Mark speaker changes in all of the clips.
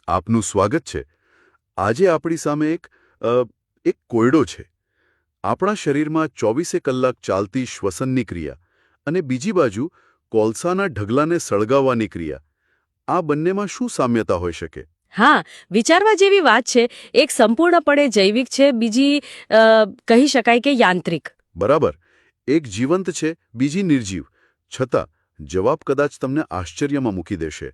Speaker 1: આપનું સ્વાગત છે. આજે આપણી સામે એક કોયડો છે. આપણા શરીરમાં 24 કલાક ચાલતી શ્વસનની ક્રિયા અને બીજી બાજુ કોલસાના ઢગલાને સળગાવવાની ક્રિયા. આ બંનેમાં શું સામ્યતા હોઈ શકે?
Speaker 2: હા, વિચારવા જેવી વાત છે. એક સંપૂર્ણપણે જૈવિક છે, બીજી કહી શકાય કે યાંત્રિક.
Speaker 1: બરાબર. એક જીવંત છે, બીજી નિર્જીવ. છતાં જવાબ કદાચ તમને આશ્ચર્યમાં મૂકી દેશે.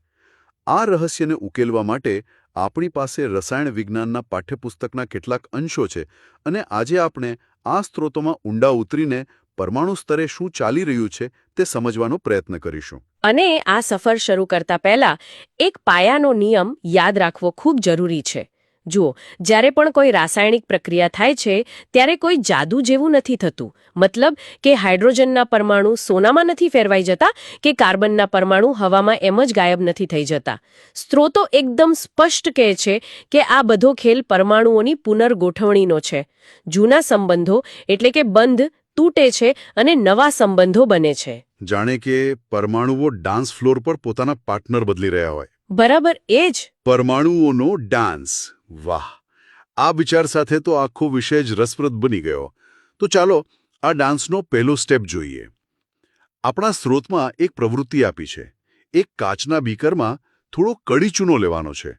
Speaker 1: આ રહસ્યને ઉકેલવા માટે આપણી પાસે રસાયણ વિજ્ઞાનના પાઠ્યપુસ્તકના કેટલાક અંશો છે અને આજે આપણે આ સ્ત્રોતોમાં ઊંડા ઉતરીને પરમાણુ સ્તરે શું ચાલી રહ્યું છે તે સમજવાનો પ્રયત્ન કરીશું.
Speaker 2: અને આ સફર શરૂ કરતા પહેલા એક પાયાનો નિયમ યાદ રાખવો ખૂબ જરૂરી છે. જુઓ, જ્યારે પણ કોઈ રાસાયણિક પ્રક્રિયા થાય છે ત્યારે કોઈ જાદુ જેવું નથી થતું. મતલબ કે હાઇડ્રોજનના પરમાણુ સોનામાં નથી ફેરવાઈ જતા કે કાર્બનના પરમાણુ હવામાં એમ જ ગાયબ નથી થઈ જતા. સ્ત્રોતો એકદમ સ્પષ્ટ કહે છે કે આ બધો ખેલ પરમાણુઓની પુનર્ગોઠવણીનો છે. જૂના સંબંધો એટલે કે બંધ તૂટે છે અને નવા સંબંધો બને છે.
Speaker 1: જાણે કે પરમાણુઓ ડાન્સ ફ્લોર પર પોતાના પાર્ટનર બદલી રહ્યા હોય.
Speaker 2: બરાબર એ જ.
Speaker 1: પરમાણુઓનો ડાન્સ. વાહ! આ વિચાર સાથે તો આખો વિષય જ રસપ્રદ બની ગયો. તો ચાલો આ ડાન્સનો પહેલો સ્ટેપ જોઈએ. આપણા સ્ત્રોતમાં એક પ્રવૃત્તિ આપી છે. એક કાચના બીકરમાં થોડો કડી ચૂનો લેવાનો છે.